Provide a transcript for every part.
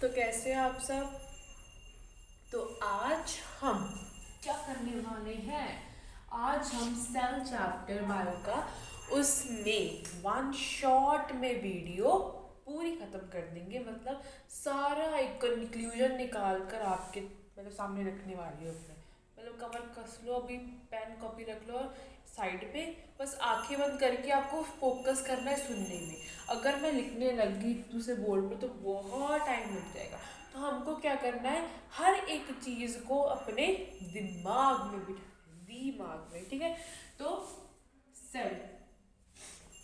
तो कैसे हो आप सब। तो आज हम क्या करने वाले हैं। आज हम सेल चैप्टर बायो का उसमें वन शॉट में वीडियो पूरी ख़त्म कर देंगे। मतलब सारा एक कंक्लूजन निकाल कर आपके सामने रखने वाली हूँ अपने। कवर कस लो, अभी पेन कॉपी रख लो और साइड पे बस आंखें बंद करके आपको फोकस करना है सुनने में। अगर मैं लिखने लगी दूसरे बोर्ड पे तो बहुत टाइम लग जाएगा। तो हमको क्या करना है, हर एक चीज़ को अपने दिमाग में दिमाग में, ठीक है। तो सेल,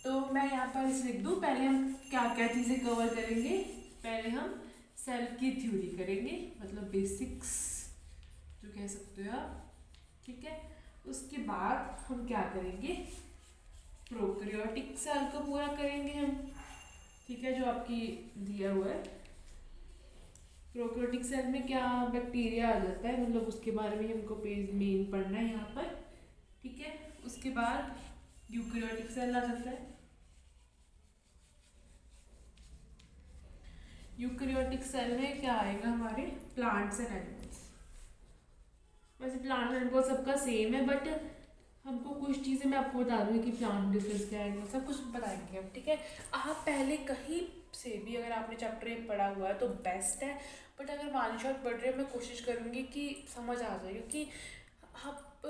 तो मैं यहाँ पर इसे लिख दूँ। पहले हम क्या क्या चीज़ें कवर करेंगे। पहले हम सेल की थ्योरी करेंगे, मतलब बेसिक्स जो कह सकते हो आप, ठीक है। उसके बाद हम क्या करेंगे, प्रोकैरियोटिक सेल को पूरा करेंगे हम, ठीक है, जो आपकी दिया हुआ है। प्रोकैरियोटिक सेल में क्या बैक्टीरिया आ जाता है, मतलब उसके बारे में हमको पेज मेन पढ़ना है यहाँ पर, ठीक है। उसके बाद यूकैरियोटिक सेल आ जाता है। यूकैरियोटिक सेल में क्या आएगा, हमारे प्लांट्स एंड एनिमल्स। वैसे प्लांट एंड एनिमल सबका सेम है, बट हमको कुछ चीज़ें मैं आपको बता दूँगी कि प्लांट डिफरेंस क्या है, सब कुछ बताएंगे हम, ठीक है। आप पहले कहीं से भी अगर आपने चैप्टर एक पढ़ा हुआ है तो बेस्ट है, बट अगर वन शॉट पढ़ रहे हो मैं कोशिश करूँगी कि समझ आ जाए, क्योंकि आप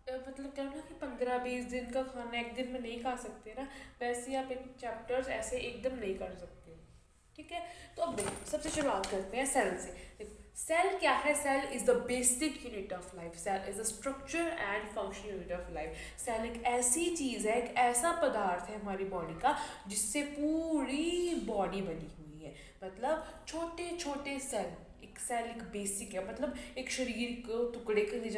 मतलब क्या ना कि 15-20 दिन का खाना एक दिन में नहीं खा सकते ना, वैसे आप एक चैप्टर्स ऐसे एकदम नहीं कर सकते, ठीक है। तो अब देखो, सबसे शुरुआत करते हैं सेल से। देखो सेल क्या है, cell is the basic unit of life, cell is the structure and function unit of life. Cell एक ऐसी चीज़ है, एक ऐसा पदार्थ है हमारी बॉडी का जिससे पूरी बॉडी बनी हुई है। मतलब छोटे छोटे सेल, एक सेल एक बेसिक है, मतलब एक शरीर को टुकड़े करे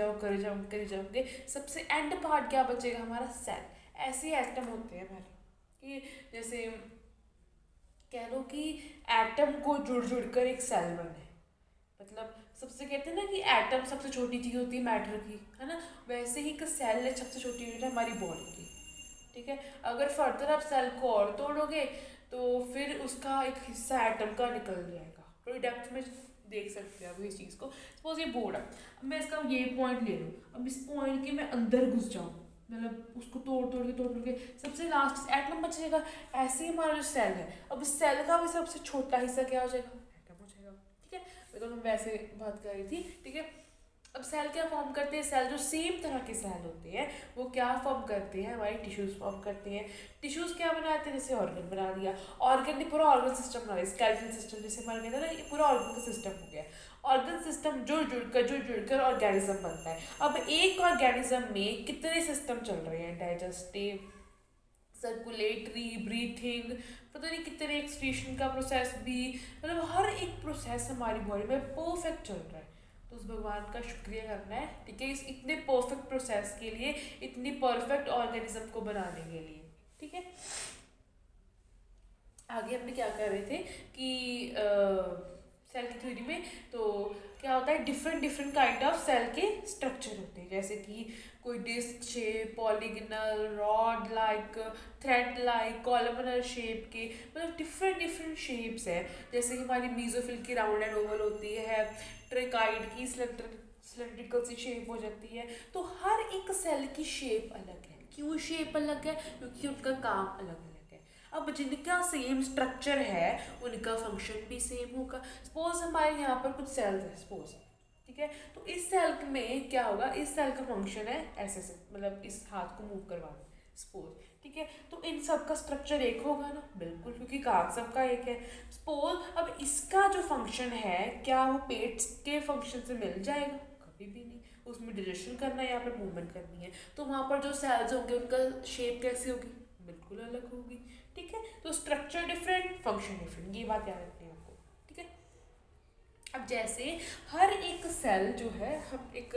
जाओगे सबसे एंड पार्ट क्या बचेगा, हमारा सेल। ऐसे एटम होते हैं हमारे कि जैसे कह लो कि एटम को जुड़ जुड़ कर एक सेल बने। मतलब सबसे कहते हैं ना कि एटम सबसे छोटी चीज़ होती है मैटर की, है ना, वैसे ही एक सेल है सबसे छोटी यूनिट है हमारी बॉडी की, ठीक है। अगर फर्दर आप सेल को और तोड़ोगे तो फिर उसका एक हिस्सा एटम का निकल जाएगा। थोड़ी डेप्थ में देख सकते हैं आप इस चीज़ को। सपोज ये बोर्ड है, अब मैं इसका ये पॉइंट ले लूँ, अब इस पॉइंट के मैं अंदर घुस जाऊँ, मतलब उसको तोड़ तोड़ के सबसे लास्ट एटम बचेगा। ऐसे ही हमारा जो सेल है, अब इस सेल का भी सबसे छोटा हिस्सा क्या हो जाएगा, एटम हो जाएगा, ठीक है। मैं तो वैसे बात कर रही थी, ठीक है। अब सेल क्या फॉर्म करते हैं, सेल जो सेम तरह के सेल होते हैं वो क्या फॉर्म करते हैं, हमारे टिश्यूज फॉर्म करते हैं। टिश्यूज क्या बनाते हैं, जैसे ऑर्गन बना दिया, ऑर्गन ने पूरा ऑर्गन सिस्टम बना दिया, स्केलेटल सिस्टम जैसे हमारे कहते हैं ना, ये पूरा ऑर्गन का सिस्टम हो गया। ऑर्गन सिस्टम जुड़ जुड़ कर ऑर्गेनिज्म बनता है। अब एक ऑर्गेनिज्म में कितने सिस्टम चल रहे हैं, डाइजेस्टिव, सर्कुलेटरी, ब्रीथिंग, पता नहीं कितने एक्सक्रीशन का प्रोसेस भी, मतलब हर एक प्रोसेस हमारी बॉडी में परफेक्ट चल रहा है। तो उस भगवान का शुक्रिया करना है, ठीक है, इस इतने परफेक्ट प्रोसेस के लिए, इतनी परफेक्ट ऑर्गेनिज्म को बनाने के लिए, ठीक है। आगे हमने क्या कर रहे थे कि सेल की थ्योरी में तो क्या होता है, different different kind of cell के स्ट्रक्चर होते हैं, जैसे कि कोई disc shape, polygonal, rod like, thread like, columnar shape के, मतलब डिफरेंट डिफरेंट शेप्स हैं। जैसे कि हमारी मीजोफिल की राउंड एंड ओवल होती है, ट्रेकाइड की सिलेंड्रिकल सी शेप हो जाती है। तो हर एक सेल की शेप अलग है। क्यों शेप अलग है, क्योंकि उनका काम अलग अलग है। अब जिनका सेम स्ट्रक्चर है उनका फंक्शन भी सेम होगा। सपोज हमारे यहाँ पर कुछ सेल्स है, सपोज, ठीक है। तो इस सेल में क्या होगा, इस सेल का फंक्शन है ऐसे से, मतलब इस हाथ को मूव करवाना, सपोज, ठीक है। तो इन सब का स्ट्रक्चर एक होगा ना, बिल्कुल, क्योंकि काम सबका एक है। सपोज अब इसका जो फंक्शन है क्या वो पेट के फंक्शन से मिल जाएगा, कभी भी नहीं। उसमें डाइजेशन करना है, यहाँ पर मूवमेंट करनी है, तो वहाँ पर जो सेल्स होंगे उनका शेप कैसी होगी, बिल्कुल अलग होगी, ठीक है। तो स्ट्रक्चर डिफरेंट, फंक्शन डिफरेंट, ये बात याद रखनी है आपको, ठीक है। अब जैसे हर एक सेल जो है, हम एक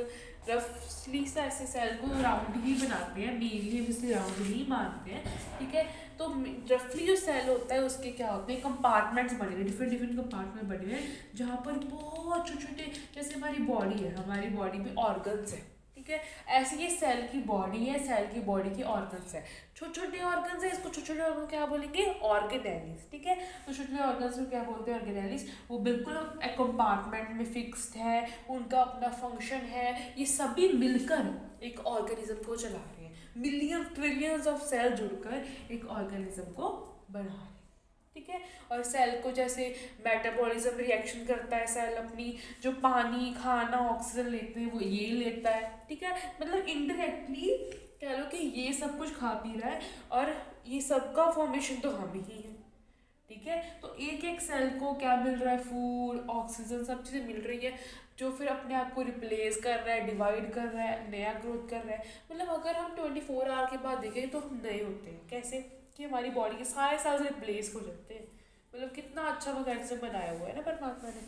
रफली सा ऐसे सेल को राउंड ही बनाते हैं, मेनली हम इसे राउंड ही मानते हैं, ठीक है। तो रफली जो सेल होता है उसके क्या होते हैं, कंपार्टमेंट्स बने हुए, डिफरेंट डिफरेंट कंपार्टमेंट बने हुए हैं, जहाँ पर बहुत छोटे छोटे, जैसे हमारी बॉडी है, हमारी बॉडी में ऑर्गन्स है, ठीक ठीक है। ऐसे ये सेल की बॉडी है, सेल की बॉडी के ऑर्गन्स है, छोटे छोटे ऑर्गन्स है, इसको छोटे छोटे ऑर्गन क्या बोलेंगे, ऑर्गेनेलीज, ठीक है। तो छोटे छोटे ऑर्गन्स को क्या बोलते हैं, ऑर्गेनेलीज। वो बिल्कुल एक कंपार्टमेंट में फिक्स्ड है, उनका अपना फंक्शन है, ये सभी मिलकर एक ऑर्गेनिज्म को चला रहे हैं, मिलियन ट्रिलियंस ऑफ सेल जुड़कर एक ऑर्गेनिज्म को बना रहे हैं, ठीक है। और सेल को जैसे मेटाबॉलिज्म रिएक्शन करता है, सेल अपनी जो पानी खाना ऑक्सीजन लेते हैं वो ये लेता है, ठीक है। मतलब इनडायरेक्टली कह लो कि ये सब कुछ खा पी रहा है और ये सबका फॉर्मेशन तो हम ही है, ठीक है। तो एक एक सेल को क्या मिल रहा है, फूड ऑक्सीजन सब चीज़ें मिल रही है, जो फिर अपने आप को रिप्लेस कर रहा है, डिवाइड कर रहा है, नया ग्रोथ कर रहा है। मतलब अगर हम 24 आवर के बाद देखें तो हम नए होते हैं, कैसे कि हमारी बॉडी के सारे सेल्स रिप्लेस हो जाते हैं। मतलब कितना अच्छा मैकेनिज्म बनाया हुआ है ना परमात्मा ने।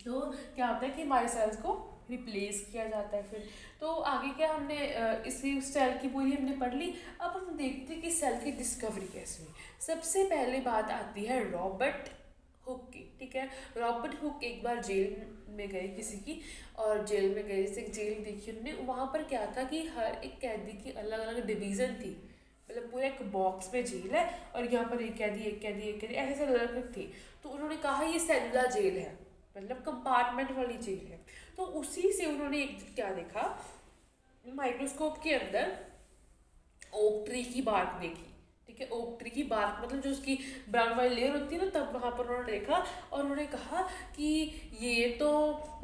तो क्या होता है कि हमारे सेल्स को रिप्लेस किया जाता है फिर। तो आगे क्या हमने इसी सेल की पूरी हमने पढ़ ली। अब हम देखते हैं कि सेल की डिस्कवरी कैसे हुई। सबसे पहले बात आती है रॉबर्ट हुक की, ठीक है। रॉबर्ट हुक एक बार जेल में गए किसी की, और जेल में गए, जैसे जेल देखी उन्होंने, वहाँ पर क्या था कि हर एक कैदी की अलग अलग डिवीज़न थी। मतलब पूरा एक बॉक्स में जेल है और यहाँ पर एक कैदी एक कैदी एक कैदी ऐसे अलग अलग थी। तो उन्होंने कहा ये सेलुलर जेल है, मतलब कंपार्टमेंट वाली जेल है। तो उसी से उन्होंने एक क्या देखा, माइक्रोस्कोप के अंदर ओक ट्री की बार्क देखी, ठीक है। ओक ट्री की बार्क मतलब जो उसकी ब्राउन वाली लेयर होती है ना, तब वहाँ पर उन्होंने देखा और उन्होंने कहा कि ये तो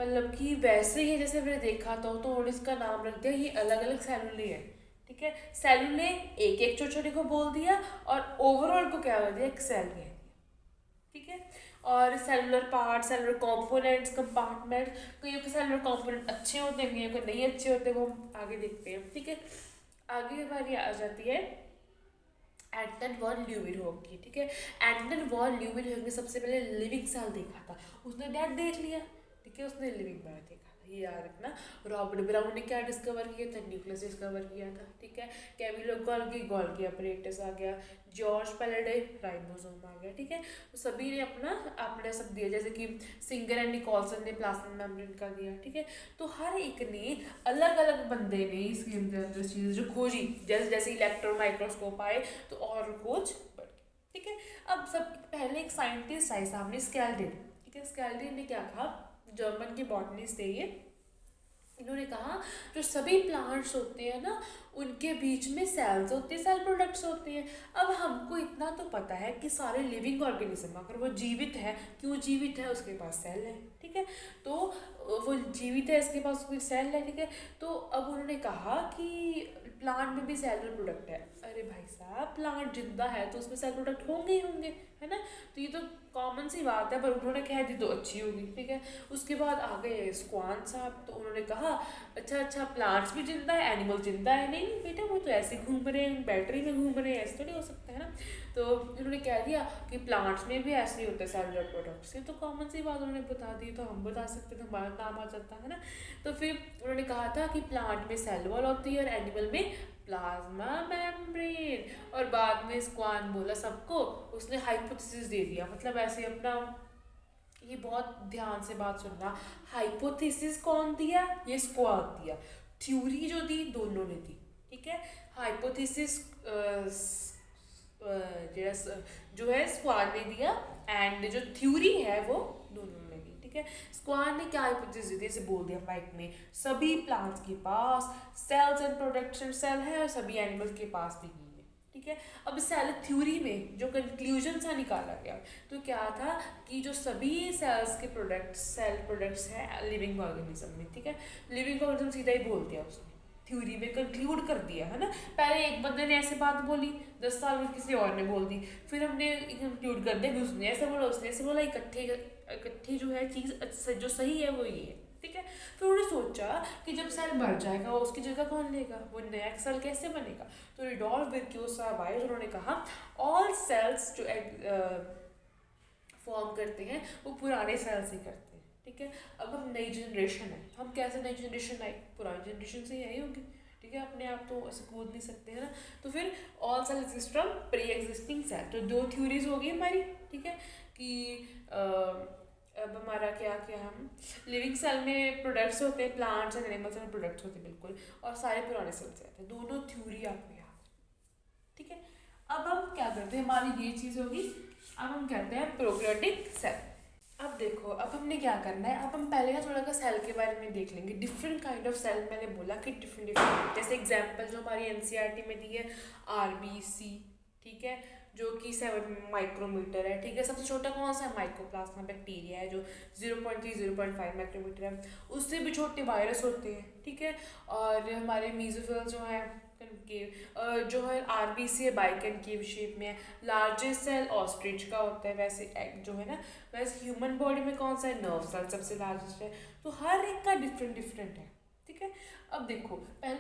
मतलब कि वैसे ही है जैसे मैंने देखा था। तो उन्होंने इसका नाम रख दिया, ये अलग अलग सेलुले है, ठीक है। सेलुले एक एक छोटे छोटे को बोल दिया और ओवरऑल को क्या कर दिया, एक सेल कह दिया, ठीक है। और cellular part, cellular components, compartment, कईयों के सेलुलर कंपोनेंट अच्छे होते हैं, कईयों के नहीं अच्छे होते, वो हम आगे देखते हैं, ठीक है। आगे हमारी आ जाती है एंटन वॉन ल्यूवेनहोक की, ठीक है। एंटन वॉन ल्यूवेनहोक ने सबसे पहले लिविंग सेल देखा था, उसने डेड देख लिया, ठीक है, उसने लिविंग पार्ट देखा था, ये याद रखना। रॉबर्ट ब्राउन ने क्या डिस्कवर किया था, न्यूक्लियस डिस्कवर किया था, ठीक है। कैमिलो गोल्गी अपरेटस आ गया, जॉर्ज पैलेडे राइबोसोम आ गया, ठीक है। तो सभी ने अपना अपना सब दिया, जैसे कि सिंगर एंड निकोलसन ने प्लाज्मा मेम्ब्रेन का दिया, ठीक है। तो हर एक ने अलग अलग बंदे ने इसके अंदर चीज़ जो खोजी, जैसे जैसे इलेक्ट्रॉन माइक्रोस्कोप आए तो और खोज बढ़ गई, ठीक है। अब सब पहले एक साइंटिस्ट आए सामने, स्केल्डिन, ठीक है। स्केल्डिन ने क्या कहा, जर्मन के बॉटनिस्ट थे ये, इन्होंने कहा जो सभी प्लांट्स होते हैं ना उनके बीच में सेल्स होते हैं, सेल प्रोडक्ट्स होते हैं। अब हमको इतना तो पता है कि सारे लिविंग ऑर्गेनिज्म अगर वो जीवित है, क्यों जीवित है, उसके पास सेल है, ठीक है। तो वो जीवित है, इसके पास कोई सेल है, ठीक है। तो अब उन्होंने कहा कि प्लांट में भी सेलुलर प्रोडक्ट है। अरे भाई साहब, प्लांट जिंदा है तो उसमें सेल प्रोडक्ट होंगे ही होंगे, है ना। तो ये तो कॉमन सी बात है, पर उन्होंने कह दी तो अच्छी होगी, ठीक है। उसके बाद आ गए स्क्वान साहब, तो उन्होंने कहा अच्छा प्लांट्स भी जिंदा है, एनिमल जिंदा है। नहीं नहीं बेटा, वो तो ऐसे घूम रहे हैं, बैटरी में घूम रहे हैं, ऐसे तो नहीं हो सकता है ना। तो उन्होंने कह दिया कि प्लांट्स में भी ऐसे ही होता है सेलुलर प्रोडक्ट्स, ये तो कॉमन सी बात उन्होंने बता दी, तो हम बता सकते थे, हमारा नाम आ जाता है ना। तो फिर उन्होंने कहा था कि प्लांट में सेल वॉल होती है और एनिमल में प्लाज्मा मेम्ब्रेन, और बाद में स्क्वान बोला सबको, उसने हाइपोथेसिस दे दिया, मतलब ऐसे अपना, ये बहुत ध्यान से बात सुनना, हाइपोथेसिस कौन दिया, ये स्क्वान दिया, थ्योरी जो दी दोनों ने दी, ठीक है। हाइपोथेसिस जो है स्क्वान ने दिया, एंड जो थ्योरी है वो दोनों ने दी, ठीक है। स्क्वान ने क्या हाइपोथेसिस दी थी, इसे बोल दिया माइक में, सभी प्लांट्स के पास सेल्स एंड प्रोडक्शन सेल है और सभी एनिमल्स के पास भी नहीं है, ठीक है। अब सेल थ्योरी में जो कंक्लूजन सा निकाला गया तो क्या था कि जो सभी सेल्स के प्रोडक्ट्स सेल प्रोडक्ट्स हैं लिविंग ऑर्गेनिज्म में, ठीक है। लिविंग ऑर्गेनिज्म सीधा ही बोल दिया उसने, थ्योरी में कंक्लूड कर दिया, है ना। पहले एक बंदे ने ऐसे बात बोली, 10 साल में किसी और ने बोल दी, फिर हमने कंक्लूड कर दिया कि उसने ऐसा बोला उसने ऐसे बोला, इकट्ठी जो है चीज़ जो सही है वो ये है, ठीक है। फिर उन्होंने सोचा कि जब सेल मर जाएगा वो उसकी जगह कौन लेगा, वो नया सेल कैसे बनेगा। तो रिडोल्फ विर्क्यूज साहब आए, उन्होंने कहा ऑल सेल्स जो फॉर्म करते हैं वो पुराने सेल से करते हैं, ठीक है। अब हम नई जनरेशन है, हम कैसे नई जनरेशन आई, पुरानी जनरेशन से यही होगी, ठीक है। अपने आप तो ऐसे कूद नहीं सकते हैं ना। तो फिर all cell exist from pre existing cell, तो 2 थ्योरीज हो गई हमारी, ठीक है, कि अब हमारा क्या क्या हम लिविंग सेल में प्रोडक्ट्स होते हैं, प्लांट्स एंड एनिमल्स में प्रोडक्ट्स होते हैं बिल्कुल, और सारे पुराने सेल से आते हैं, दोनों थ्योरी आपको याद है, ठीक है। अब हम क्या करते हैं, हमारी ये चीज़ होगी, अब हम करते हैं प्रोकैरियोटिक सेल। अब देखो, अब हमने क्या करना है, अब हम पहले का थोड़ा सा सेल के बारे में देख लेंगे, डिफरेंट काइंड ऑफ सेल। मैंने बोला कि डिफरेंट डिफरेंट, जैसे एग्जांपल जो हमारी एनसीईआरटी में दी है, आरबीसी, ठीक है, जो कि 7 माइक्रोमीटर है, ठीक है। सबसे छोटा कौन सा है, माइकोप्लाज्मा बैक्टीरिया है, जो 0.3 0.5 माइक्रोमीटर है। उससे भी छोटे वायरस होते हैं, ठीक है। और हमारे मीजोफिल जो है कनकेव, जो है आरबीसी है, बाइकनकेव शेप में है। लार्जेस्ट सेल ऑस्ट्रिच का होता है, वैसे एग जो है ना, वैसे ह्यूमन बॉडी में कौन सा है, नर्व सेल सबसे लार्जेस्ट है। तो हर एक का डिफरेंट डिफरेंट है, ठीक है। अब देखो, पहले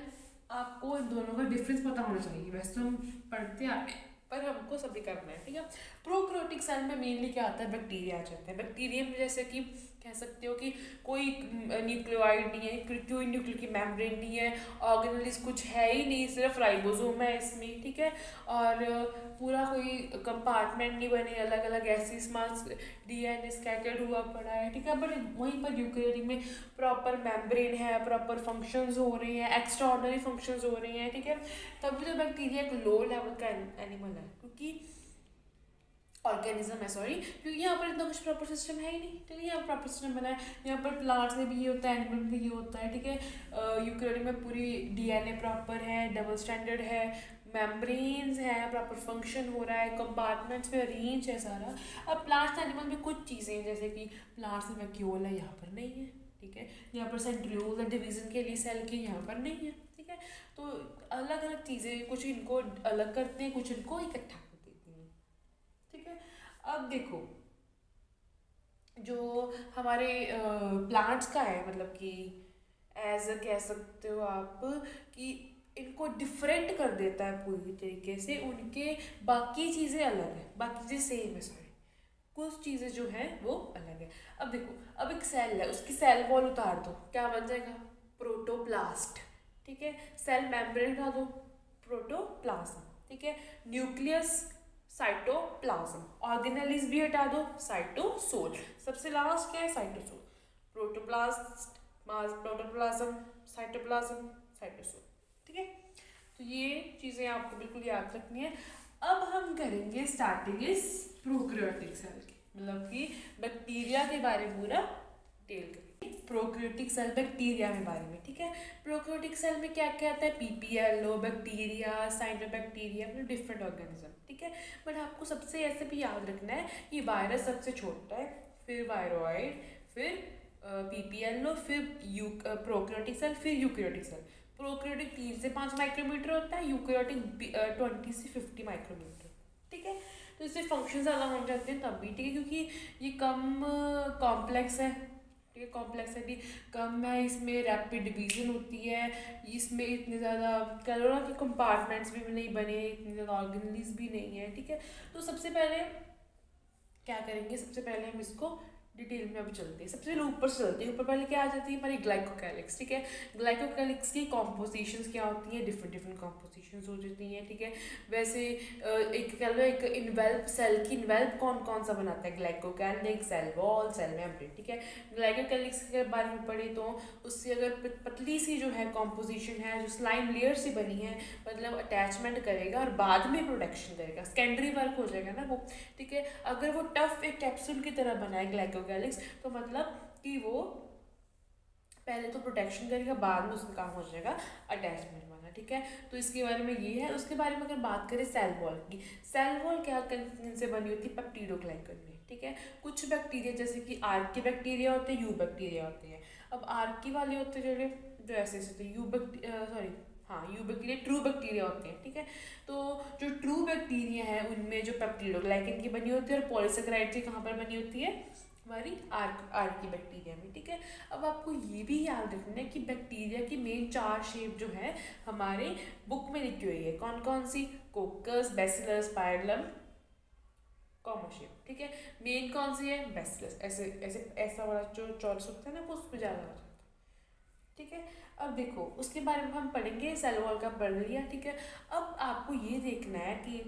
आपको इन दोनों का डिफरेंस पता होना चाहिए, वैसे तो हम पढ़ते आ रहे हैं पर हमको सभी करना है, ठीक है। प्रोकैरियोटिक सेल में मेनली क्या आता है, बैक्टीरिया आ जाता है। बैक्टीरिया में जैसे कि कह सकते हो कि कोई न्यूक्लियोइड नहीं है, कोई न्यूक्लियर की मेम्ब्रेन नहीं है, ऑर्गेनेल्स कुछ है ही नहीं, सिर्फ राइबोसोम है इसमें, ठीक है। और पूरा कोई कंपार्टमेंट नहीं बने, अलग अलग ऐसी स्मार्ट डीएनए स्कैटर्ड हुआ पड़ा है, ठीक है। बट वहीं पर यूकेरियोटिक में प्रॉपर मेम्ब्रेन है, प्रॉपर फंक्शंस हो रहे हैं, एक्स्ट्रा ऑर्डिनरी फंक्शंस हो रहे हैं, ठीक है। तभी तो बैक्टीरिया एक लो लेवल का एनिमल है, क्योंकि ऑर्गेनिज्म है, सॉरी, क्योंकि यहाँ पर इतना कुछ प्रॉपर सिस्टम है ही नहीं, ठीक है। यहाँ प्रॉपर सिस्टम बना है, यहाँ पर प्लांट्स में भी ये होता है, एनिमल में भी ये होता है, ठीक है। यूकेरियोटिक में पूरी डीएनए प्रॉपर है, डबल स्टैंडर्ड है, मेम्ब्रेन्स है, प्रॉपर फंक्शन हो रहा है, कंपार्टमेंट्स में अरेंज है सारा। अब प्लांट्स एनिमल में कुछ चीज़ें जैसे कि प्लांट्स में वैक्यूल है, यहाँ पर नहीं है, ठीक है। यहाँ पर सेंट्रियोल है डिवीजन के लिए सेल की, यहाँ पर नहीं है, ठीक है। तो अलग अलग चीज़ें, कुछ इनको अलग करते हैं, कुछ इनको इकट्ठा कर देती हैं, ठीक है। अब देखो, जो हमारे प्लांट्स का है, मतलब कि एज कह सकते हो आप कि इनको डिफरेंट कर देता है पूरी तरीके से, उनके बाकी चीज़ें अलग है, बाकी चीज़ें सेम है, सॉरी, कुछ चीज़ें जो हैं वो अलग है। अब देखो, अब एक सेल है, उसकी सेल वॉल उतार दो, क्या बन जाएगा, प्रोटोप्लास्ट, ठीक है। सेल मेम्ब्रेन हटा दो, प्रोटोप्लाज्म, ठीक है। न्यूक्लियस, साइटोप्लाज्म, ऑर्गेनेलिस भी हटा दो, साइटोसोल, सबसे लास्ट क्या है, cytosol. Protoplast, protoplasm, cytoplasm, cytosol, ठीक है। तो ये चीज़ें आपको बिल्कुल याद रखनी है। अब हम करेंगे स्टार्टिंग इस प्रोकैरियोटिक सेल की, मतलब कि बैक्टीरिया के बारे में पूरा डिटेल करेंगे। प्रोकैरियोटिक सेल बैक्टीरिया के बारे में, ठीक है। प्रोकैरियोटिक सेल में क्या क्या आता है, पीपीएलओ, बैक्टीरिया, साइनोबैक्टीरिया, मतलब डिफरेंट ऑर्गेनिज्म, ठीक है। बट आपको सबसे ऐसे भी याद रखना है कि वायरस सबसे छोटा है, फिर वायरोइड, फिर पीपीएलओ, फिर प्रोकैरियोटिक सेल, फिर यूकैरियोटिक सेल। प्रोकैरियोटिक 3 से 5 माइक्रोमीटर होता है, यूकैरियोटिक 20 से 50 माइक्रोमीटर, ठीक है। तो इससे फंक्शन ज़्यादा हो जाते हैं तब भी, ठीक है, क्योंकि ये कम कॉम्प्लेक्स है, ठीक है, कॉम्प्लेक्सिटी कम है, इसमें रैपिड डिवीजन होती है, इसमें इतने ज़्यादा कह लो ना कि कंपार्टमेंट्स भी नहीं बने, इतनी ज़्यादा ऑर्गेनेल्स भी नहीं है, ठीक है। तो सबसे पहले क्या करेंगे, सबसे पहले हम इसको डिटेल में अभी चलते हैं, सबसे पहले ऊपर से चलते हैं। ऊपर पहले क्या आ जाती है, हमारी ग्लाइकोकैलिक्स, ठीक है। ग्लाइकोकैलिक्स की कॉम्पोजिशंस क्या होती हैं, डिफरेंट डिफरेंट कॉम्पोजिशंस हो जाती हैं, ठीक है। वैसे एक कह लो, एक इन्वेल्प सेल की इन्वेल्प कौन कौन सा बनाता है, ग्लाइकोकैलिक, सेल वॉल, सेल मेम्ब्रेन, ठीक है। ग्लाइकोकैलिक्स के बारे में पढ़े तो उससे अगर पतली सी जो है कॉम्पोजिशन है, जो स्लाइम लेयर से बनी है, मतलब अटैचमेंट करेगा और बाद में प्रोडक्शन करेगा, सेकेंडरी वर्क हो जाएगा ना वो, ठीक है। अगर वो टफ एक कैप्सूल की तरह बना है ग्लाइकोकैलिक्स, तो मतलब कि वो पहले तो प्रोटेक्शन करेगा, बाद में उसका काम हो जाएगा अटैचमेंट वाला, ठीक है। तो इसके बारे में ये है। उसके बारे में अगर बात करें सेल वॉल की, सेल वॉल क्या से बनी होती है, पेप्टिडोग्लाइकन में, ठीक है। कुछ बैक्टीरिया जैसे कि आर्की बैक्टीरिया होते हैं, यू बैक्टीरिया होते हैं। अब आर्की वाले होते हैं जो ऐसे ऐसे, तो यू बैक्टीरिया ट्रू बैक्टीरिया होते हैं, ठीक है। तो जो ट्रू बैक्टीरिया है उनमें जो पेप्टिडोग्लाइकन की बनी होती है, और पॉलीसेकेराइड की कहाँ पर बनी होती है, हमारी आर्की बैक्टीरिया में, ठीक है। अब आपको ये भी याद रखना है कि बैक्टीरिया की मेन 4 शेप जो है हमारे बुक में लिखी हुई है, कौन कौन सी, coccus, bacillus, spirillum, common shape, ठीक है। मेन कौन सी है, बैसिलस, ऐसे ऐसे ऐसा वाला जो चौरस होता है ना, वो उस पर ज़्यादा हो जाता है, ठीक है। अब देखो, उसके बारे में हम पढ़ेंगे, सेल वॉल का पढ़ लिया, ठीक है। अब आपको ये देखना है कि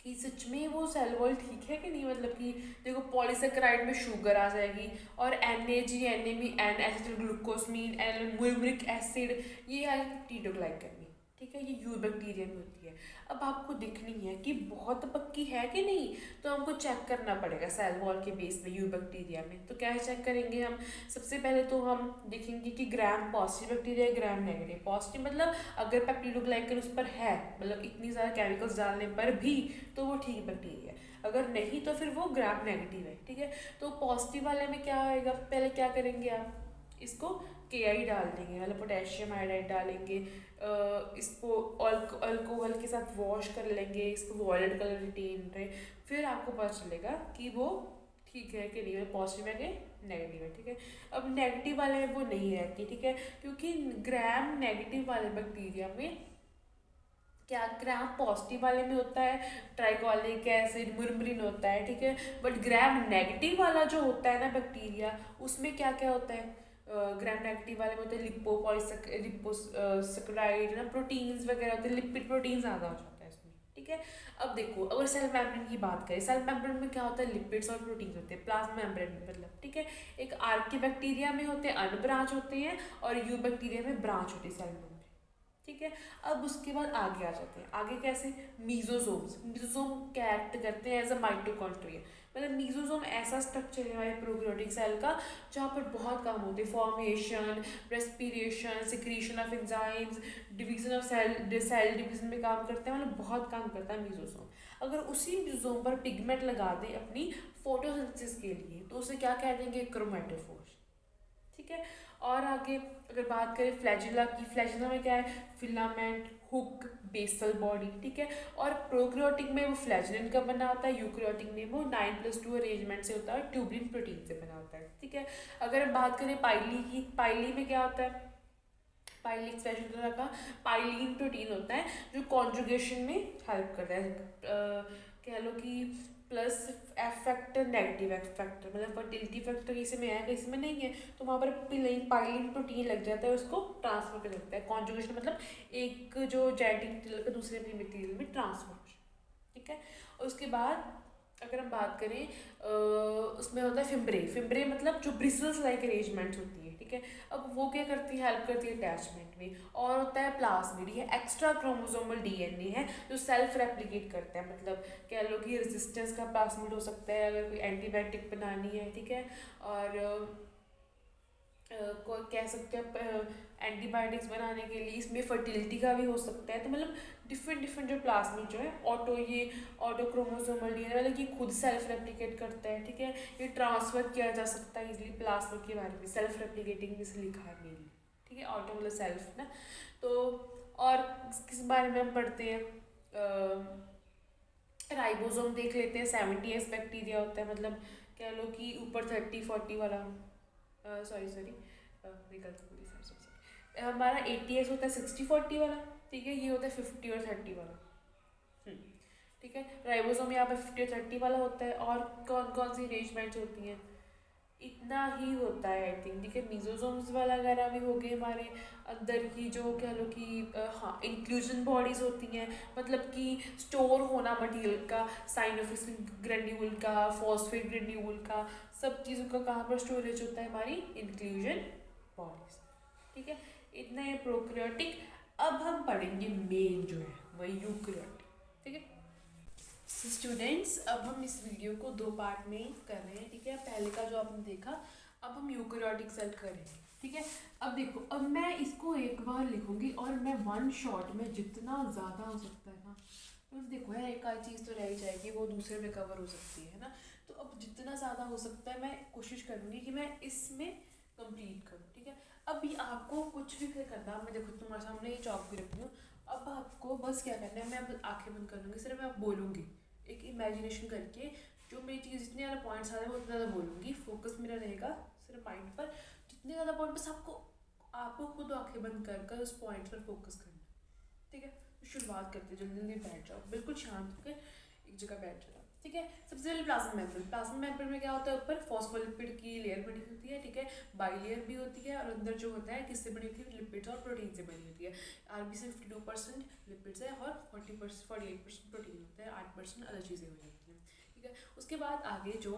कि सच में वो सेल वॉल ठीक है कि नहीं, मतलब कि देखो पॉलीसेकेराइड में शुगर आ जाएगी और N acetyl glucosamine N muramic acid, ये आएगी टीटोग्लाइकन में, ठीक है, ये यू बैक्टीरिया में होती है। अब आपको दिखनी है कि बहुत पक्की है कि नहीं, तो हमको चेक करना पड़ेगा सेल वॉल के बेस में यू बैक्टीरिया में। तो क्या चेक करेंगे हम, सबसे पहले तो हम देखेंगे कि ग्राम पॉजिटिव बैक्टीरिया है ग्राम नेगेटिव। पॉजिटिव मतलब अगर पेप्टिडोग्लाइकन उस पर है, मतलब इतनी ज़्यादा केमिकल्स डालने पर भी, तो वो ठीक बैक्टीरिया है। अगर नहीं तो फिर वो ग्राम नेगेटिव है, ठीक है। तो पॉजिटिव वाले में क्या आएगा, पहले क्या करेंगे आप, इसको KI डाल देंगे, मतलब पोटेशियम आयोडाइड डालेंगे, इसको अल्कोहल के साथ वॉश कर लेंगे, इसको वॉयलेट कलर रिटेन रहे, फिर आपको पता चलेगा कि वो ठीक है कि नहीं, पॉजिटिव है कि नेगेटिव है, ठीक है। अब नेगेटिव वाले में वो नहीं रहती, ठीक है, क्योंकि ग्राम नेगेटिव वाले बैक्टीरिया में क्या, ग्राम पॉजिटिव वाले में होता है ट्राइकॉलिक एसिड मुरमुरिन होता है, ठीक है। बट ग्राम नेगेटिव वाला जो होता है ना बैक्टीरिया, उसमें क्या क्या होता है, ग्राम नेगेटिव वाले में होते हैं लिपोसैकेराइड ना, प्रोटीन्स वगैरह होते हैं, लिपिड प्रोटीन ज़्यादा हो जाता है इसमें, ठीक है। अब देखो अगर सेल मेम्ब्रेन की बात करें, सेल मेम्ब्रेन में क्या होता है, लिपिड्स और प्रोटीन होते हैं, प्लाज्मा मेम्ब्रेन में मतलब, ठीक है। एक आर्की बैक्टीरिया में होते हैं अनब्रांच होते हैं, और यू बैक्टीरिया में ब्रांच होती है सेल मेम्ब्रेन, ठीक है। अब उसके बाद आगे आ जाते हैं, आगे कैसे, मीजोसोम्स। मीजोसोम क्या एक्ट करते हैं एज अ माइटोकॉन्ड्रिया, मतलब मीजोसोम ऐसा स्ट्रक्चर है हमारे प्रोकैरियोटिक सेल का जहाँ पर बहुत काम होते हैं, formation, respiration, secretion of enzymes, division of cell division में काम करते हैं, मतलब बहुत काम करता है मीजोसोम। अगर उसी मीजोसोम पर पिगमेंट लगा दें अपनी फोटोसिंथेसिस के लिए, तो उसे क्या कह देंगे, क्रोमेटोफोर, ठीक है। और आगे अगर बात करें फ्लैजिला की, फ्लैजिला में क्या है, फिलामेंट, हुक, बेसल बॉडी, ठीक है। और प्रोकैरियोटिक में वो फ्लैजिलन का बना होता है, यूकैरियोटिक में वो 9+2 अरेंजमेंट से होता है, ट्यूबलिन प्रोटीन से बना होता है, ठीक है। अगर हम बात करें पाइली की, पाइली में क्या होता है, पाइली एक्सप्रेशन तरह का पाइलीन प्रोटीन होता है जो कॉन्जुगेशन में हेल्प करता है, कह लो कि plus F factor negative F factor, मतलब फर्टिलिटी फैक्टर किसी में है किसी में नहीं है, तो वहाँ पर पाइलिन प्रोटीन लग जाता है, उसको ट्रांसफर कर सकता है। कॉन्जुगेशन मतलब एक जो जेनेटिक मटीरियल का दूसरे मटीरियल में ट्रांसफर, ठीक है। और उसके बाद अगर हम बात करें उसमें होता है फिम्ब्रे, फिम्ब्रे मतलब जो ब्रिसल्स लाइक अरेंजमेंट्स होती है, ठीक है। अब वो क्या करती है, हेल्प करती है अटैचमेंट में। और होता है प्लाज्मिड, ये एक्स्ट्रा क्रोमोसोमल DNA है जो सेल्फ रेप्लिकेट करता है, मतलब कह लो कि रेजिस्टेंस का प्लाज्मिड हो सकता है अगर कोई एंटीबायोटिक बनानी है, ठीक है। और को कह सकते हैं एंटीबायोटिक्स बनाने के लिए इसमें फर्टिलिटी का भी हो सकता है। तो मतलब डिफरेंट जो प्लाज्मिड जो है ऑटो क्रोमोसोमल DNA मतलब कि खुद सेल्फ रेप्लिकेट करता है, ठीक है। ये ट्रांसफर किया जा सकता है इजीली, प्लाज्मिड के बारे में सेल्फ रेप्लिकेटिंग में से लिखा है मेनली, ठीक है, ऑटो मतलब सेल्फ ना। तो और किस बारे में हम पढ़ते हैं, राइबोसोम देख लेते हैं, 70S बैक्टीरिया होता है, मतलब कह लो कि ऊपर 30-40 वाला, सॉरी गलत बोली, सॉरी हमारा 80S होता है 60-40 वाला, ठीक है, ये होता है 50 और 30 वाला, ठीक है। राइबोसोम यहाँ पे 50 और 30 वाला होता है। और कौन कौन सी अरेंजमेंट्स होती हैं, इतना ही होता है आई थिंक, ठीक है। मीजोसोम्स वाला वगैरह भी हो गए हमारे अंदर की, जो कह लो कि हाँ इंक्लूजन बॉडीज होती हैं, मतलब कि स्टोर होना मटेरियल का, साइनोफिल ग्रेन्यूल का, फॉस्फेट ग्रेन्यूल का, सब चीज़ों का कहाँ पर स्टोरेज होता है, हमारी इंक्लूजन बॉडीज, ठीक है। इतना है प्रोकैरियोटिक। अब हम पढ़ेंगे मेन जो है वही यूकैरियोटिक, ठीक है। स्टूडेंट्स अब हम इस वीडियो को 2 पार्ट में कर रहे हैं, ठीक है। पहले का जो आपने देखा, अब हम यूकैरियोटिक सेल करेंगे, ठीक है। अब देखो, अब मैं इसको एक बार लिखूंगी और मैं 1 शॉट में जितना ज़्यादा हो सकता है ना, तो देखो है एक आध चीज़ तो रह ही जाएगी, वो दूसरे में कवर हो सकती है ना। तो अब जितना ज़्यादा हो सकता है मैं कोशिश करूँगी कि मैं इसमें कंप्लीट करूँ, ठीक है। अभी आपको कुछ भी करना, मैं देखो तुम्हारे सामने ये चौक भी रखी हूँ, अब आपको बस क्या करना है, मैं अब आँखें बंद कर लूँगी, सिर्फ मैं आप बोलूँगी एक इमेजिनेशन करके, जो मेरी चीज़ जितने ज़्यादा पॉइंट्स आ रहे हैं वो उतना ज़्यादा बोलूँगी, फोकस मेरा रहेगा सिर्फ माइंड पर, जितने ज़्यादा पॉइंट बस आपको खुद आंखें बंद कर उस पॉइंट पर फोकस करना, ठीक है। तो शुरुआत करते हैं, जल्दी जल्दी बैठ जाओ, बिल्कुल शांत होकर एक जगह बैठ जाओ, ठीक है। सबसे पहले प्लाज्मा मेम्ब्रेन। प्लाज्मा मेम्ब्रेन में क्या होता है, ऊपर फॉस्फोलिपिड की लेयर बनी होती है, ठीक है, बाइलेयर भी होती है, और अंदर जो होता है किससे बनी होती है, लिपिड्स और प्रोटीन से बनी होती है। आरबीसी 52% लिपिड्स है और 48% प्रोटीन होता है, 8% अलग चीज़ें हो जाती हैं, ठीक है। उसके बाद आगे जो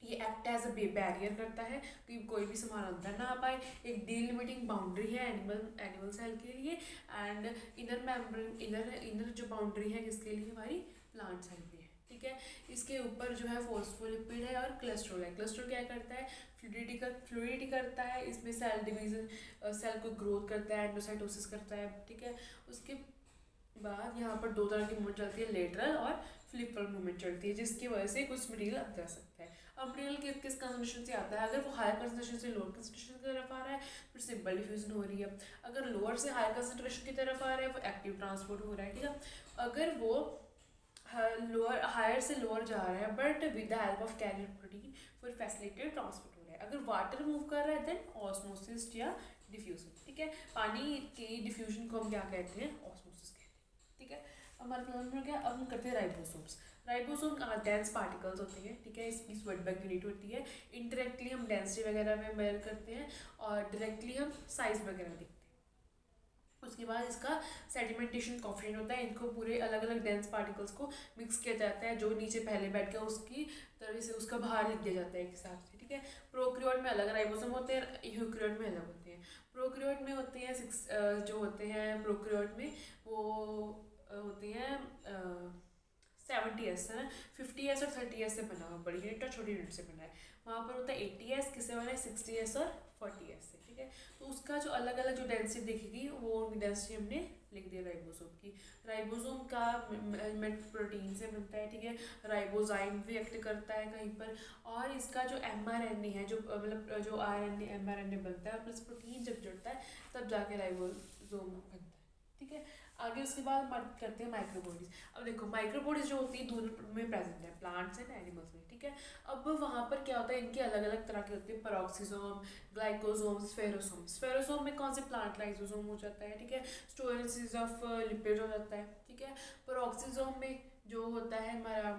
ये एक्ट एज अ बैरियर करता है कि कोई भी सामान अंदर ना आ पाए। एक डिलिमिटिंग बाउंड्री है एनिमल सेल के लिए, एंड इनर मेम्ब्रेन, इनर जो बाउंड्री है किसके लिए, हमारी प्लांट सेल की है, ठीक है। इसके ऊपर जो है फॉस्फोलिपिड है और कोलेस्ट्रॉल है। कोलेस्ट्रॉल क्या करता है, फ्लूइडिटी करता है, इसमें सेल डिवीजन, सेल को ग्रोथ करता है, एंडोसाइटोसिस करता है, ठीक है। उसके बाद यहाँ पर दो तरह की मूवमेंट चलती है, लेटरल और फ्लिपल मूवमेंट चलती है, जिसकी वजह से कुछ मटेरियल अब जा सकता है। अब मटेरियल किस कंसंट्रेशन से आता है, अगर वो हायर कंसंट्रेशन से लोअर कंसंट्रेशन की तरफ आ रहा है फिर सिंपल डिफ्यूजन हो रही है। अगर लोअर से हायर कंसंट्रेशन की तरफ आ रहा है वो एक्टिव ट्रांसपोर्ट हो रहा है, ठीक है। अगर वो लोअर हायर से लोअर जा रहा है but with the help of carrier protein फिर फैसिलिटेटेड ट्रांसपोर्ट हो रहा है। अगर वाटर मूव कर रहा है देन ऑस्मोसिस या डिफ्यूजन, ठीक है। पानी के डिफ्यूजन को हम क्या कहते हैं, ऑस्मोसिस कहते हैं, ठीक है। हमारे प्लान में क्या, अब हम करते हैं राइबोसोम्स। राइबोसोम डेंस पार्टिकल्स होते हैं, ठीक है, इसकी स्वेटबैक यूनिट होती है। इनडायरेक्टली हम डेंसिटी वगैरह में मेजर करते हैं और डायरेक्टली हम साइज वगैरह देखते हैं। उसके बाद इसका सेडिमेंटेशन कॉफिशिएंट होता है, इनको पूरे अलग अलग डेंस पार्टिकल्स को मिक्स किया जाता है, जो नीचे पहले बैठ गया उसकी तरह से उसका बाहर लिख दिया जाता है एक हिसाब से, ठीक है। प्रोकैरियोट में अलग राइबोसोम होते हैं, यूकैरियोट में अलग होते हैं। प्रोकैरियोट में होते हैं जो होते हैं प्रोकैरियोट में वो होते हैं 70S है, 50S और 30S से बना हुआ, बड़ी यूनिट और छोटी यूनिट से बना है। वहाँ पर होता है 80S, किससे बना है 60S और 40S से, ठीक है। तो उसका जो अलग अलग जो डेंसिटी दिखेगी वो डेंसिटी हमने लिख दिया राइबोसोम की। राइबोसोम का प्रोटीन से बनता है, ठीक है। राइबोजाइम भी एक्ट करता है कहीं पर, और इसका जो mRNA है, जो मतलब जो RNA mRNA बनता है प्लस प्रोटीन जब जुड़ता है तब जाके राइबोसोम बनता है, ठीक है। आगे उसके बाद बात करते हैं माइक्रोबॉडीज। अब देखो माइक्रोबॉडीज जो होती है दोनों में प्रेजेंट है, प्लांट्स एंड एनिमल्स में, ठीक है। अब वहाँ पर क्या होता है, इनके अलग अलग तरह के होते हैं, पेरोक्सिसोम, ग्लाइकोसोम, स्फेरोसोम। स्फेरोसोम में कौन से प्लांट लाइसोसोम हो जाता है, ठीक है, स्टोरेज ऑफ लिपिड हो जाता है, ठीक है। पेरोक्सिसोम में जो होता है हमारा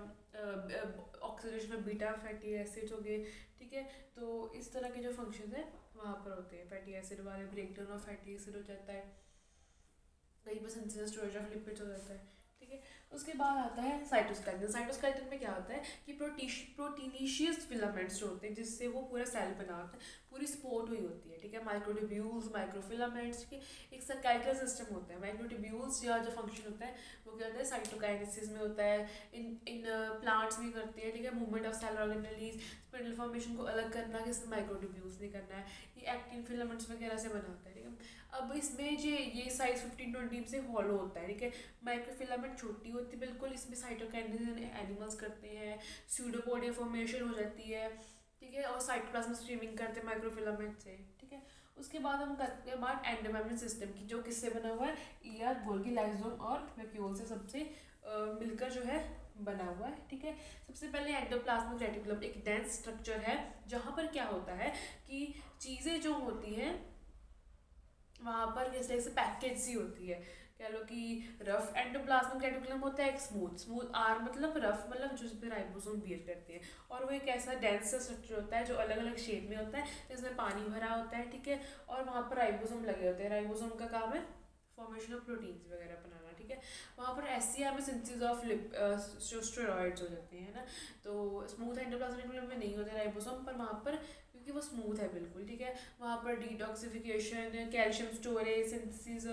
oxidation of beta fatty acids हो गए, ठीक है। तो इस तरह के जो फंक्शन है वहाँ पर होते हैं, फैटी एसिड वाले ब्रेकडाउन ऑफ फैटी एसिड हो जाता है, कहीं पर सिंथेसिस स्टोरेज ऑफ लिपिड्स हो जाता है, ठीक है। उसके बाद आता है साइटोस्केलेटन। साइटोस्केलेटन में क्या होता है कि प्रोटीनीशियस फिलामेंट्स जो होते हैं जिससे वो पूरा सेल बना होता है, पूरी सपोर्ट हुई होती है, ठीक है। माइक्रोट्यूब्यूल्स, माइक्रोफिलामेंट्स के एक सर्कैटल सिस्टम होता है। माइक्रोट्यूब्यूल्स या जो फंक्शन होता है वो क्या होता है, साइटोकाइनेसिस में होता है, इन प्लांट्स में करते हैं, ठीक है। Movement of cell organelles, spindle formation को अलग करना किसी माइक्रोट्यूब्यूल्स ने करना है, ये एक्टिन फिलामेंट्स वगैरह से बना होता है, ठीक है। अब इसमें जो ये साइज 15-20 से हॉलो होता है, ठीक है। माइक्रोफिलामेंट छोटी होती है बिल्कुल, इसमें साइटोकाइनेसिस एनिमल्स करते हैं, स्यूडोपोडिया फॉर्मेशन हो जाती है, ठीक है, और साइटोप्लाज्म स्ट्रीमिंग करते हैं माइक्रोफिलामेंट से, ठीक है। उसके बाद हम करते हैं बात एंडोमेम्ब्रेन सिस्टम की, जो किससे बना हुआ है, ईआर, गोल्गी, लाइसोसोम और वैक्यूल से सबसे मिलकर जो है बना हुआ है, ठीक है। सबसे पहले एंडोप्लाज्मिक रेटिकुलम एक डेंस स्ट्रक्चर है जहाँ पर क्या होता है कि चीज़ें जो होती हैं वहाँ पर किस तरह से पैकेज सी होती है, कह लो कि रफ एंडोप्लाज्मिक रेटिकुलम होता है, एक स्मूथ आर मतलब रफ मतलब जो जिसमें राइबोसोम बिहेव करते हैं, और वो एक ऐसा डेंस स्ट्रक्चर होता है जो अलग अलग शेप में होता है, जिसमें पानी भरा होता है, ठीक है। और वहाँ पर राइबोसोम लगे होते हैं, राइबोसोम का काम है फॉर्मेशन ऑफ प्रोटीन्स वगैरह बनाना, ठीक है। वहाँ पर SCR में सिंथेसिस ऑफ स्टेरॉइड्स हो जाते हैं ना, तो स्मूथ एंडोप्लाज्मिक रेटिकुलम में नहीं होते राइबोसोम, पर वहाँ पर क्योंकि वो स्मूथ है बिल्कुल, ठीक है। वहाँ पर डिटॉक्सिफिकेशन, कैल्शियम स्टोरेज, सिंथेसिस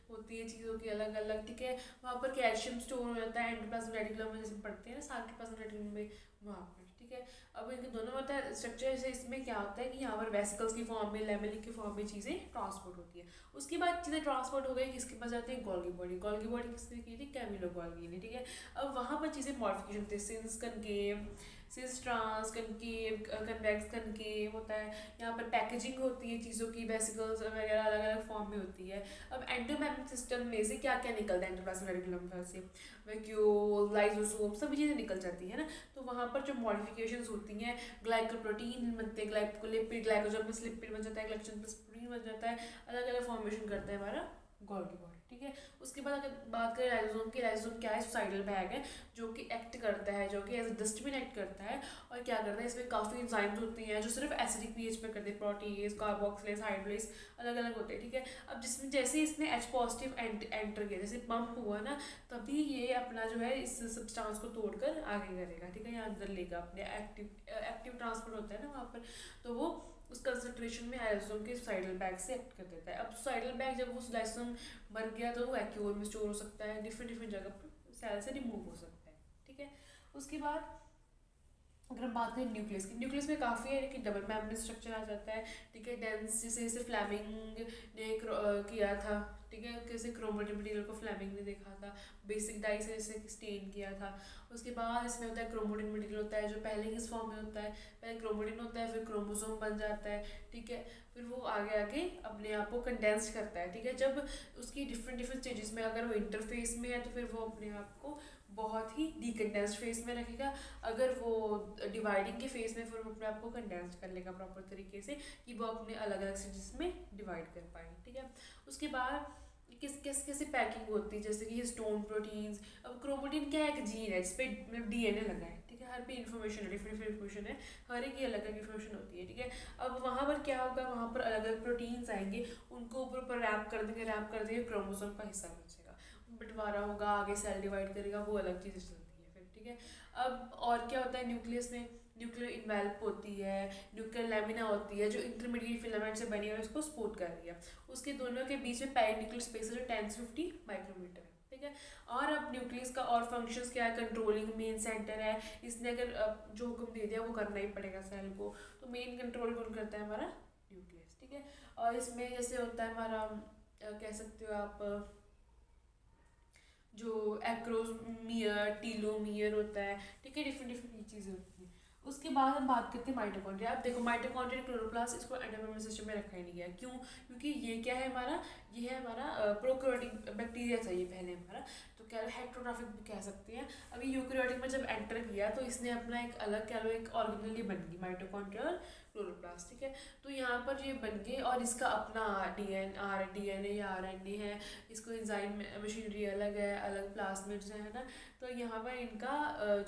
होती है चीज़ों की अलग अलग, ठीक है। वहाँ पर कैल्शियम स्टोर हो जाता है एंडोप्लाज्मिक रेटिकुलम में, जैसे पढ़ते हैं ना साइटोप्लाज्मिक रेटिकुलम में, वहाँ पर, ठीक है। अब इनके दोनों होता है स्ट्रक्चर से, इसमें क्या होता है कि यहाँ पर वेसिकल्स की फॉर्म में, लैमेलिक की फॉर्म में चीज़ें ट्रांसपोर्ट होती है। उसके बाद चीज़ें ट्रांसपोर्ट हो गई, किसके पास जाते हैं, गोल्गी बॉडी। गोल्गी बॉडी किसने की थी, कैमिलो गोल्गी ने, ठीक है। अब वहाँ पर चीज़ें मॉडिफिकेशन होती है, सिंस concave, cis trans, concave, convex concave होता है। यहाँ पर पैकेजिंग होती है चीज़ों की, वेसिकल्स वगैरह अलग अलग फॉर्म में होती है। अब एंडोमेम्ब्रेन सिस्टम में से क्या क्या निकलता है एंडोप्लाज्मिक रेटिकुलम से, वैक्यूल, लाइसोसोम सभी चीज़ें निकल जाती है ना। तो वहाँ पर जो मॉडिफिकेशंस होती हैं, ग्लाइकोप्रोटीन बनते हैं, ग्लाइकोलिपिड, ग्लाइकोजन प्लस लिपिड बन जाता है, ग्लाइकोजन प्लस प्रोटीन बन जाता है, अलग अलग फॉर्मेशन करता है हमारा गोल्गी बॉडी। ठीक है। उसके बाद अगर बात करें राइजोम की, राइजोम क्या है, सुसाइडल बैग है जो कि एक्ट करता है, जो कि एज अ डस्टबिन एक्ट करता है। और क्या करता है, इसमें काफ़ी एंजाइम्स होती हैं जो सिर्फ एसिडिक पीएच पे करते हैं, प्रोटीज, कार्बोक्सिलेज, हाइड्रोलेज, अलग अलग होते हैं, ठीक है। अब जिसमें जैसे ही इसने H पॉजिटिव एंटर किया, जैसे पंप हुआ ना, तभी ये अपना जो है इस सब्सटेंस को तोड़कर आगे करेगा, ठीक है, या अंदर लेगा, अपने एक्टिव ट्रांसपोर्ट होता है ना वहाँ पर, तो वो उस कंसंट्रेशन में आइसोम के सुसाइडल बैग से एक्ट कर देता है। अब सुसाइडल बैग जब वो आइसोम मर गया तो वो वैक्यूम में स्टोर हो सकता है, डिफरेंट डिफरेंट जगह पर सेल से रिमूव हो सकता है, ठीक है। उसके बाद अगर हम बात करें न्यूक्लियस की, न्यूक्लियस में काफ़ी है कि डबल मेम्ब्रेन स्ट्रक्चर आ जाता है, ठीक है। डेंस जैसे फ्लेमिंग ने किया था, ठीक है, कैसे क्रोमेटिन मटेरियल को फ्लेमिंग ने देखा था, बेसिक डाई से जैसे स्टेन किया था। उसके बाद इसमें होता है क्रोमेटिन मटेरियल होता है जो पहले किस फॉर्म में होता है, पहले क्रोमेटिन होता है, फिर क्रोमोसोम बन जाता है, ठीक है। फिर वो आगे आगे अपने आप को कंडेंस करता है, ठीक है। जब उसकी डिफरेंट डिफरेंट स्टेजेस में अगर वो इंटरफेस में है तो फिर वो अपने आप को बहुत ही डीकंडेंस्ड फेस में रखेगा। अगर वो डिवाइडिंग के फेस में, फिर वो अपने आप को कंडेंस कर लेगा प्रॉपर तरीके से कि वो अपने अलग अलग स्टेजेस में डिवाइड कर पाए, ठीक है। उसके बाद कैसे पैकिंग होती है, जैसे कि हिस्टोन प्रोटीन्स। अब क्रोमेटिन क्या है, एक जीन है जिसपे मतलब डीएनए लगा है, ठीक है। हर पे इन्फॉर्मेशन है, डिफरेंट डिफरेंट इन्फॉर्मेशन है, हर एक की अलग अलग इन्फॉर्मेशन होती है, ठीक है। अब वहाँ पर क्या होगा, वहाँ पर अलग अलग प्रोटीन्स आएंगे, उनको ऊपर ऊपर रैप कर देंगे, क्रोमोसोम का हिस्सा बचेगा, बंटवारा होगा, आगे सेल डिवाइड करेगा, वो अलग चीज़ें चलती है फिर, ठीक है। अब और क्या होता है न्यूक्लियस में, न्यूक्लियर इन्वेल्प होती है, न्यूक्लियर लेमिना होती है जो इंटरमीडिएट फिलामेंट से बनी है और इसको सपोर्ट कर रही है। उसके दोनों के बीच में पेरिन्यूक्लियर स्पेस है जो 10 से 50 माइक्रोमीटर है, ठीक है। और अब न्यूक्लियस का और फंक्शंस क्या है, कंट्रोलिंग मेन सेंटर है, इसने अगर जो हुक्म दे दिया वो करना ही पड़ेगा सेल को, तो मेन कंट्रोल कौन करता है, हमारा न्यूक्लियस, ठीक है। और इसमें जैसे होता है हमारा कह सकते हो आप जो एक्रोमियर, टीलोमियर होता है, ठीक है, डिफरेंट डिफरेंट चीज़ें होती हैं। उसके बाद हम बात करते हैं माइटोकॉन्ड्रिया। अब देखो माइटोकॉन्ड्रिया क्लोरोप्लास्ट, इसको एंडोप्लाज्मिक सिस्टम में रखा ही नहीं गया, क्यों, क्योंकि ये क्या है हमारा, ये है हमारा प्रोकैरियोटिक बैक्टीरिया था ये पहले हमारा, तो क्या हेट्रोट्रॉफिक भी कह सकते हैं। अभी यूकैरियोटिक में जब एंटर किया तो इसने अपना एक अलग कह लो एक ऑर्गेनेल ही बन गई, माइटोकॉन्ड्रिया और क्लोरोप्लास्ट, ठीक है। तो यहाँ पर ये बन गए और इसका अपना डीएनए या आरएनए है, इसको एंजाइम मशीनरी अलग है, अलग प्लाज्मिड्स है ना, तो यहाँ पर इनका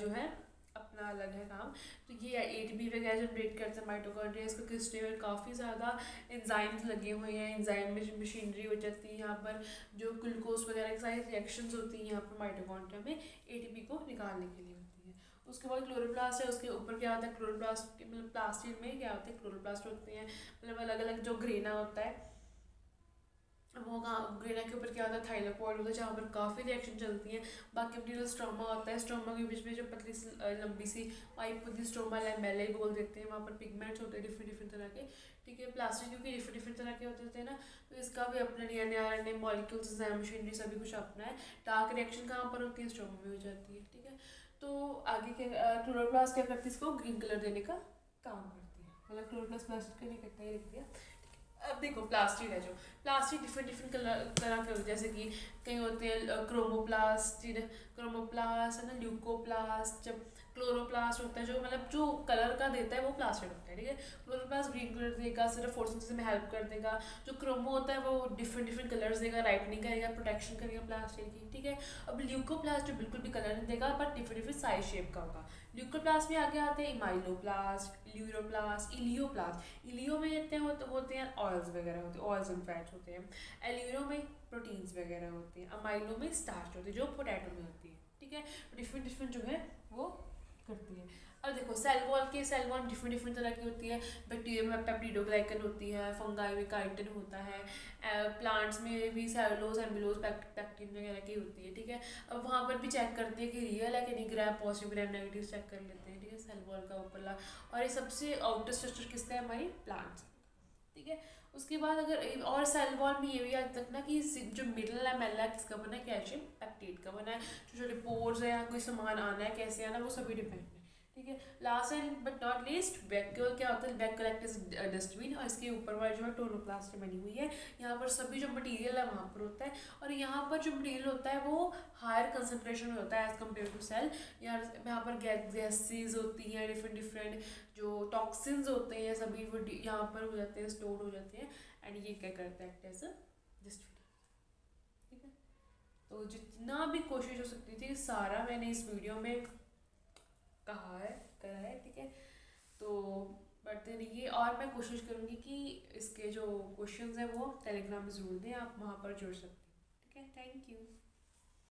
जो है अपना अलग है काम। तो ये एटीपी वगैरह जनरेट करते हैं माइटोकॉन्ड्रिया, इसको किस्टे में काफ़ी ज़्यादा एंजाइम्स लगे हुए हैं, एंजाइम मशीनरी हो जाती है यहाँ पर, जो ग्लूकोज वगैरह की सारी रिएक्शंस होती हैं यहाँ पर माइटोकॉन्ड्रिया में एटीपी को निकालने के लिए होती है। उसके बाद क्लोरोप्लास्ट है, उसके ऊपर क्या होता है, क्लोरोप्लास्ट मतलब प्लास्टिड में क्या होते हैं, क्लोरोप्लास्ट होते हैं, मतलब अलग अलग जो ग्रेना होता है वो ग्रेना के ऊपर क्या होता है, थाइलाकोइड होता है जहाँ पर काफ़ी रिएक्शन चलती है। बाकी मटीरियल स्ट्रोमा होता है, स्ट्रोमा के बीच में जो पतली लंबी सी पाइप होती है, स्ट्रोमा लैमेला बोल देते हैं, वहाँ पर पिगमेंट्स होते हैं डिफरेंट डिफरेंट तरह के, ठीक है। प्लास्टिक क्योंकि डिफरेंट डिफरेंट तरह के होते हैं ना, तो इसका भी अपना DNA RNA molecules enzyme machinery सभी कुछ अपना है। डार्क रिएक्शन कहाँ पर होती है, स्ट्रोमा में हो जाती है, ठीक है। तो आगे क्या क्लोरोप्लास्ट क्या करती है, इसको ग्रीन कलर देने का काम करती है, मतलब क्लोरोप्लास्ट प्लास्टिक का नहीं करता है, लिख दिया। अब देखो प्लास्टिड है, जो प्लास्टिड डिफरेंट डिफरेंट तरह के होते हैं, जैसे कि कहीं होते हैं क्रोमोप्लास्टिड, क्रोमोप्लास्ट है ना, ल्यूकोप्लास्ट, जब क्लोरोप्लास्ट होता है जो मतलब जो कलर का देता है वो प्लास्टिड होता है, ठीक है। क्लोरोप्लास्ट ग्रीन कलर देगा, सिर्फ फोटोसिंथेसिस में हेल्प कर देगा। जो क्रोमो होता है वो डिफरेंट डिफरेंट कलर्स देगा, राइटनिंग करेगा, प्रोटेक्शन करेगा प्लास्टिड की, ठीक है। अब ल्यूकोप्लास्ट जो बिल्कुल भी कलर नहीं देगा but different different size shape का होगा। ल्यूकोप्लास्ट में आगे आते हैं इमाइलोप्लास्ट, ल्यूरोप्लास्ट, इलियोप्लास्ट। इलियो में होते हैं ऑयल्स वगैरह होते हैं, ऑयल्स एंड फैट्स होते हैं। एल्यूरो में प्रोटीन्स वगैरह होते हैं। अमाइलो में स्टार्च होती है जो पोटैटो में होती है, ठीक है। डिफरेंट डिफरेंट जो है वो करती है। अब देखो सेल वॉल डिफरेंट डिफरेंट तरह की होती है। बैक्टीरिया में पेप्टिडोग्लाइकन होती है, फंगाई में काइटिन होता है, प्लांट्स में भी सेलुलोज एम्बुलोज पैक्टिन वगैरह की होती है, ठीक है। अब वहाँ पर भी चेक करते हैं कि रियल है कि नहीं, gram positive gram negative check कर लेते हैं, ठीक है, सेल वॉल का ऊपरला। और ये सबसे आउटर स्ट्रक्चर किसका है, हमारी प्लांट्स, ठीक है। उसके बाद अगर और सेल वॉल में ये भी याद रखना कि जो मिडल लैमेला किसका बना है, कैल्शियम पेप्टाइड का बना है। जो छोटे पोर्स है या कोई सामान आना है कैसे आना है वो सभी डिपेंड है, ठीक है। Last and but not least vacuole क्या होता है, बैक कलेक्ट डस्टबिन, और इसके ऊपर वाली जो है टोनोप्लास्ट से बनी हुई है। यहाँ पर सभी जो मटेरियल है वहाँ पर होता है, और यहाँ पर जो मटेरियल होता है वो हायर कंसनट्रेशन में होता है एज कम्पेयर टू सेल। यहाँ पर गैसेज होती हैं डिफरेंट डिफरेंट, जो टॉक्सिन्स होते हैं सभी वो यहाँ पर हो जाते हैं, स्टोर हो जाते हैं, एंड ये क्या करता है एक्ट एज अ डस्टबिन। ठीक है। तो जितना भी कोशिश हो सकती थी सारा मैंने इस वीडियो में कहा है, करा है, ठीक है। तो बढ़ते रहिए और मैं कोशिश करूँगी कि इसके जो क्वेश्चंस हैं वो टेलीग्राम में ज़रूर दें, आप वहाँ पर जुड़ सकते हैं, ठीक है। Thank you.